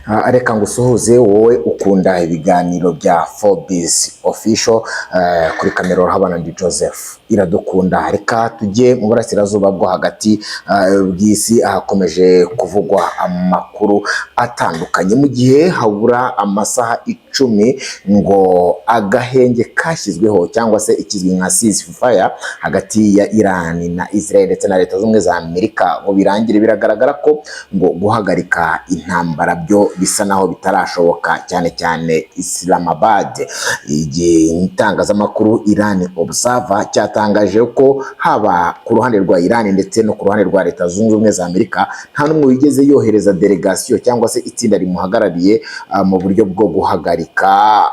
Reka ngusuhuze wowe ukunda ibiganiro bya Forbes Official kuri kamera urahabona ndi Joseph Iradukunda. Reka tujye mu burasirazuba bwo hagati bw'isi ahakomeje kuvugwa amakuru atandukanye mu gihe habura amasaha 10 ngo agahenge kashyizweho cyangwa se ikizwi nka ceasefire hagati ya Iran na Israel ndetse na Leta z'Ubumwe za Amerika ngo birangire. Biragaragara ko ngo guhagarika intambara byo bisa naho bitarashoboka, cyane cyane Islamabad. Igitangazamakuru Iran Observer cyatangaje ko haba ku ruhande rwa Iran ndetse no ku ruhande rwa Leta zunze ubumwe za Amerika nta n'umwe wigeze yohereza delegation cyangwa se itsinda rimuhagarariye mu buryo bwo guhagarika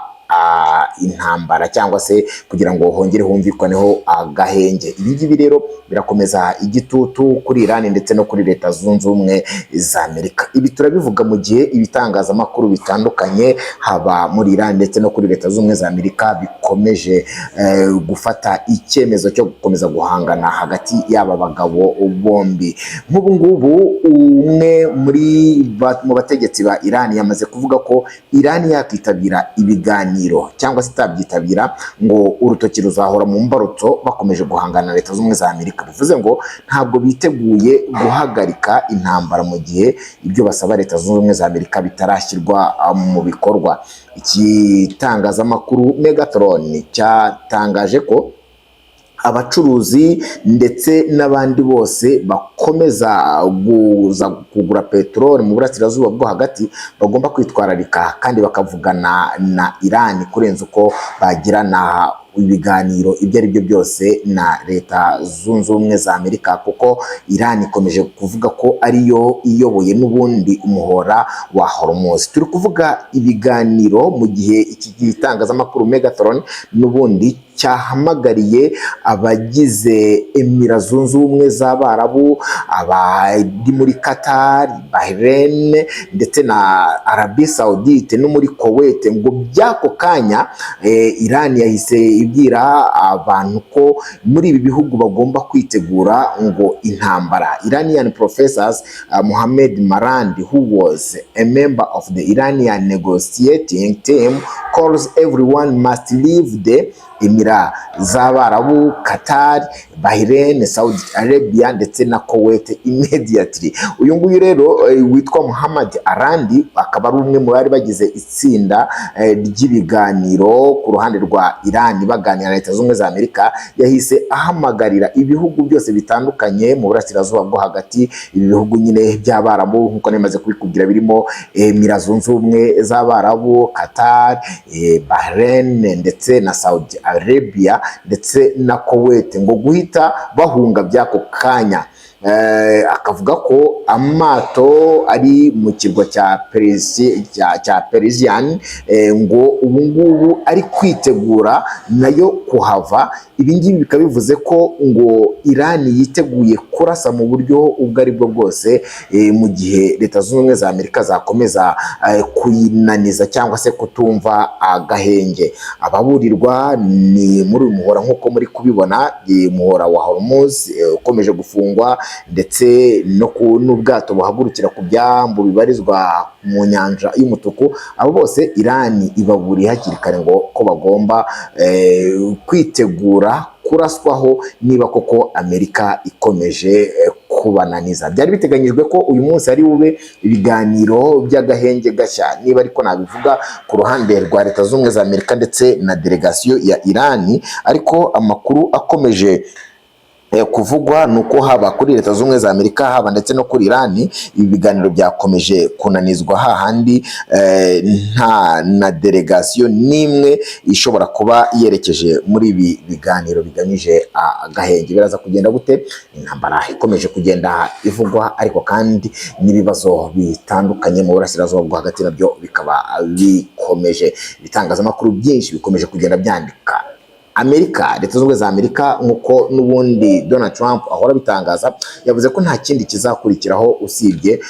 intambara cyangwa se kugira ngo hongere humvikwaneho agahenge. Ibi rero birakomeza igitutu kuri Iran ndetse no kuri Leta zunze ubumwe za Amerika. Ibi turabivuga mu gihe ibitangazamakuru bitandukanye haba muri Iran ndetse no kuri Leta zunze ubumwe za Amerika bikomeje gufata icyemezo cyo gukomeza guhangana hagati y'aba bagabo bombi. Nk'ubu ngubu umwe mu bategetsi ba Iran yamaze kuvuga ko Iran yakitabira ibiganiro cyangwa se itabyitabira ngo urutoki ruzahora mu mbarutso bakomeje guhangana na Leta zunze ubumwe za Amerika. Bivuze ngo ntabwo biteguye guhagarika intambara mu gihe ibyo basaba Leta zunze ubumwe za Amerika bitarashyirwa mu bikorwa. Ikitangazamakuru Megatron cyatangaje ko abacuruzi ndetse n'abandi bose bakomeza kugura peteroli mu burasirazuba bwo hagati bagomba kwitwararika kandi bakavugana na Iran kurenza uko bagirana ibiganiro ibyo ari byo byose na Leta zunze ubumwe za Amerika, kuko Iran ikomeje kuvuga ko ariyo iyoboye n'ubundi umuhora wa Hormuz. Turi kuvuga ibiganiro mu gihe iki gitangazamakuru Megatron n'ubundi cyahamagariye abagize Emira zunze ubumwe z'Abarabu, abari muri Qatar, Bahrain ndetse na Arabie Saoudite no muri Kuwait ngo byako kanya Iran yahise ibwira abantu ko muri ibi bihugu bagomba kwitegura ngo intambara. Iranian professors Mohammed Marandi, who was a member of the Iranian negotiating team, calls everyone must leave the Emira z'Abarabu, Qatar, Bahrain, Saudi Arabia ndetse na Kuwait immediately. Uyu nguyu rero witwa Muhammad Arandi akaba ari umwe mu bari bagize itsinda ry'ibiganiro ku ruhande rwa Iran baganira na Leta zunze ubumwe za Amerika. Yahise ahamagarira ibihugu byose bitandukanye mu burasirazuba bwo hagati, ibi bihugu nyine by'Abarabu nkuko nemaze kubikubwira birimo Emira zunze ubumwe z'Abarabu, Qatar, Bahrain ndetse na Saudi Arabia ndetse na Kuwait ngo guhita bahunga byako kanya. Akavuga ko amato ari mu kirwa cya Persian ngo ubu ngubu ari kwitegura nayo kuhava. Ibi ngibi bikaba bivuze ko ngo Iran yiteguye kurasa mu buryo ubwo ari bwo bwose mu gihe Leta zunze ubumwe za Amerika zakomeza kuyinaniza cyangwa se kutumva agahenge. Ababurirwa ni muri uyu muhora nk'uko muri kubibona, umuhora wa Hormuz ukomeje gufungwa ndetse n'ubwato buhagurukira ku byambu bibarizwa mu nyanja y'umutuku. Abo bose Iran ibaburiye hakiri kare ngo ko bagomba kwitegura kuraswaho niba koko Amerika ikomeje kubananiza. Byari biteganyijwe ko uyu munsi ari bube ibiganiro by'agahenge gashya, niba ariko nabivuga ku ruhande rwa Leta zunze ubumwe za Amerika ndetse na delegation ya Iran, ariko amakuru akomeje kuvugwa nuko haba kuri Leta zunze ubumwe za Amerika haba ndetse no kuri Iran ibi biganiro byakomeje kunanizwa, hahandi nta na delegation nimwe ishobora kuba yerekeje muri ibi biganiro bigamije agahenge. Biraza kugenda gute? Intambara ikomeje kugenda ivugwa, ariko kandi n'ibibazo bitandukanye mu burasirazuba bwo hagati nabyo bikaba bikomeje. Ibitangazamakuru byinshi bikomeje kugenda byandika Amerika, Leta zunze ubumwe za Amerika nkuko n'ubundi Donald Trump ahora bitangaza, yavuze ko nta kindi kizakurikiraho usibye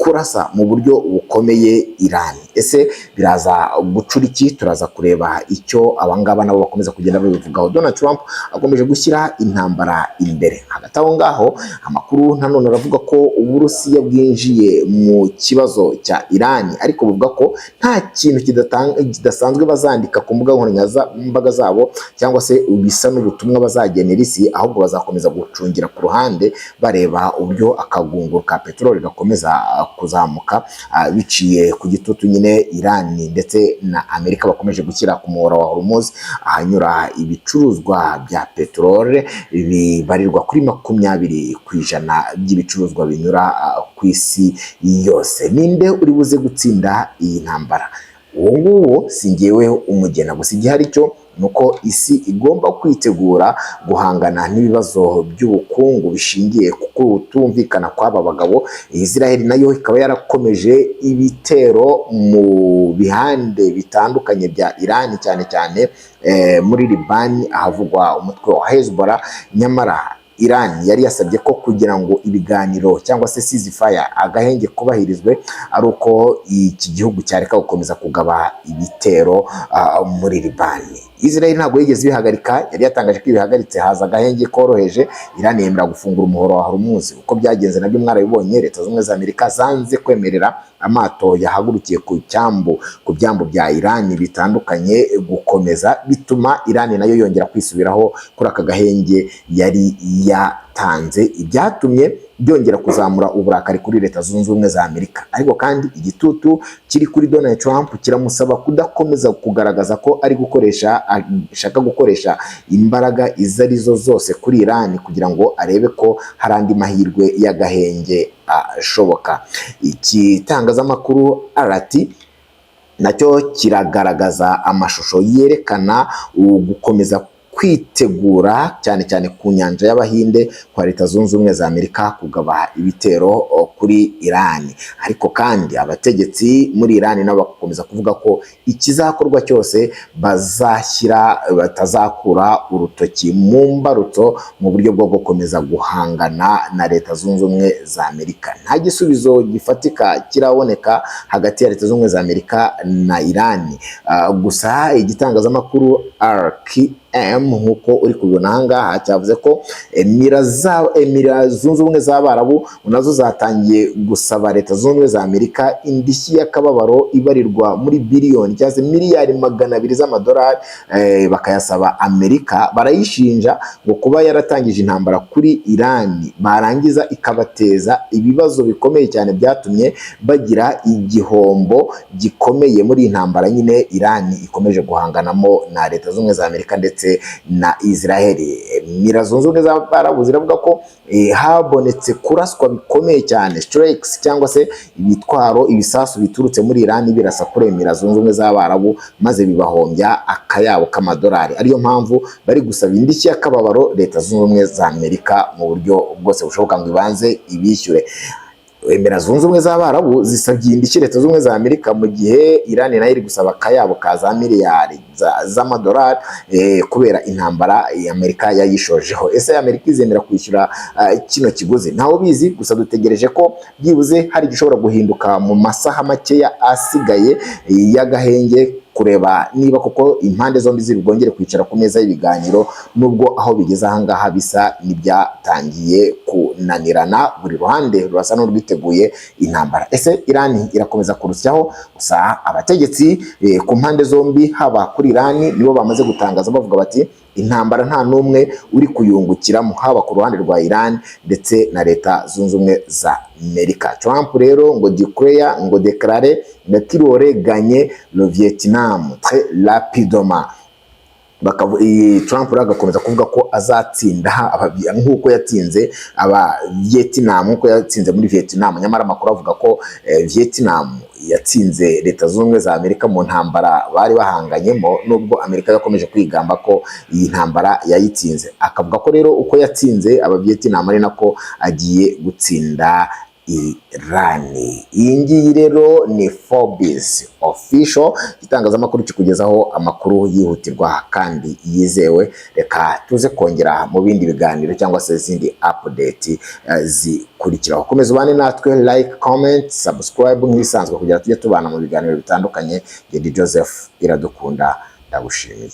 kurasa mu buryo bukomeye Iran. Ese biraza gucura iki? Turaza kureba icyo abangaba nabo bakomeza kugenda babivugaho. Donald Trump akomeje gushyira intambara imbere. Hagati aho ngaho amakuru nanone aravuga ko Uburusiya bwinjiye mu kibazo cya Iran, ariko buvuga ko nta kintu kidasanzwe bazandika ku mbuga nkoranyambaga zabo cyangwa se bisa n'ubutumwa bazagenera isi, ahubwo bazakomeza gucungira ku ruhande bareba uburyo akagunguru ka peteroli gakomeza kuzamuka biciye ku gitutu nyine Iran ndetse na Amerika bakomeje gushyira ku muhora wa Hormuz, ahanyura ibicuruzwa bya peteroli bibarirwa kuri 20% by'ibicuruzwa binyura ku isi yose. Ninde uri buze gutsinda iyi ntambara? Uwo nguwo si njyewe umugena, gusa igihari cyo nuko isi igomba kwitegura guhangana n'ibibazo by'ubukungu bishingiye ku kutumvikana kw'aba bagabo. Israel nayo ikaba yarakomeje ibitero mu bihande bitandukanye bya Iran, cyane cyane muri Liban ahavugwa umutwe wa Hezbollah. Nyamara Iran yari yasabye ko kugira ngo ibiganiro cyangwa se ceasefire agahenge kubahirizwe ari uko iki gihugu cyareka gukomeza kugaba ibitero muri Liban. Israel ntabwo yigeze bihagarika, yari yatangaje ko ibihagaritse haza agahenge koroheje. Iran yemera gufungura umuhoro wa Hormuz. Uko byagenze nabyo mwarabibonye, Leta z'Ubumwe za Amerika zanze kwemerera amato yahagurukiye ku byambu bya Iran bitandukanye gukomeza, bituma Iran nayo yongera kwisubiraho kuri aka gahenge yari yatanze, ibyatumye byongera kuzamura uburakari kuri Leta Zunze Ubumwe za Amerika. Ariko kandi igitutu kiri kuri Donald Trump kiramusaba kudakomeza kugaragaza ko ashaka gukoresha imbaraga izo arizo zose kuri Iran kugira ngo arebe ko hari andi mahirwe y'agahenge ashoboka. Ikitangazamakuru RT nacyo kiragaragaza amashusho yerekana gukomeza kwitegura cyane cyane ku nyanja y'Abahinde kwa Leta Zunze Ubumwe za Amerika kugaba ibitero kuri Iran. Ariko kandi abategetsi muri Iran nabo bakomeza kuvuga ko ikizakorwa cyose batazakura urutoki mu mbarutso mu buryo bwo gukomeza guhangana na Leta Zunze Ubumwe za Amerika. Nta gisubizo gifatika kiraboneka hagati ya Leta Zunze Ubumwe za Amerika na Iran. Gusa igitangazamakuru nkuko uri kubibona ahangaha cyavuze ko Emira Zunze Ubumwe z'Abarabu nazo zatangiye gusaba Leta Zunze Ubumwe za Amerika indishyi y'akababaro ibarirwa muri biliyoni cyangwa se miliyari 200 z'amadolari, bakayasaba Amerika. Barayishinja ngo kuba yaratangije intambara kuri Iran, barangiza ikabateza ibibazo bikomeye cyane byatumye bagira igihombo gikomeye muri intambara nyine Iran ikomeje guhanganamo na Leta Zunze Ubumwe za Amerika ndetse na Israel. Emira Zunze Ubumwe z'Abarabu ziravuga ko habonetse kuraswa bikomeye cyane, strikes cyangwa se ibisasu biturutse muri Iran birasa kuri Emira Zunze Ubumwe z'Abarabu maze bibahombya akayabo k'amadolari. Ariyo mpamvu bari gusaba indishyi y'akababaro Leta Zunze Ubumwe za Amerika mu buryo bwose bushoboka ngo ibanze ibishyure. Emira Zunze Ubumwe z'Abarabu zisabye indishyi Leta Zunze Ubumwe za Amerika mu gihe Iran nayo iri gusaba akayabo ka za miliyari z'amadolari kubera intambara Amerika yayishojeho. Ese Amerika izemera kwishyura kino kiguzi? Ntawe bizi, gusa dutegereje ko byibuze hari gishobora guhinduka mu masaha makeya asigaye y'agahenge, kureba niba koko impande zombi zibigongere kwicara ku meza y'ibiganiro, nubwo aho bigeze ahangaha bisa n'ibyatangiye kunanirana, buri ruhande rurasa n'urwiteguye intambara. Ese Iran irakomeza kurusyaho? Gusa abategetsi ku mpande zombi haba kuri Iran nibo bamaze gutangaza bavuga bati intambara nta n'umwe uri kuyungukiramo, haba ku ruhande rwa Iran ndetse na Leta Zunze Ubumwe za Amerika. Trump rero ngo déclare qu'il aurait gagné le Vietnam très rapidement. Trump agakomeza kuvuga ko azatsinda nk'uko yatsinze Vietnam, nk'uko yatsinze muri Vietnam. Nyamara amakuru avuga ko Vietnam yatsinze Leta Zunze Ubumwe za Amerika mu ntambara bari bahanganyemo, nubwo Amerika yakomeje kwigamba ko iyi ntambara yayitsinze. Akavuga ko rero uko yatsinze Vietnam ari nako agiye gutsinda Irani. Iyi ngiyi rero ni Forbes official, itangazamakuru kikugezaho amakuru yihutirwa kandi yizewe. Reka tuze kongera mu bindi biganiro cyangwa se izindi update zikurikiraho. Komeza ubane natwe, like, comment, subscribe nk'isanzwe kugira tujye tubana mu biganiro bitandukanye. Ndi Joseph Iradukunda, ndagushimiye.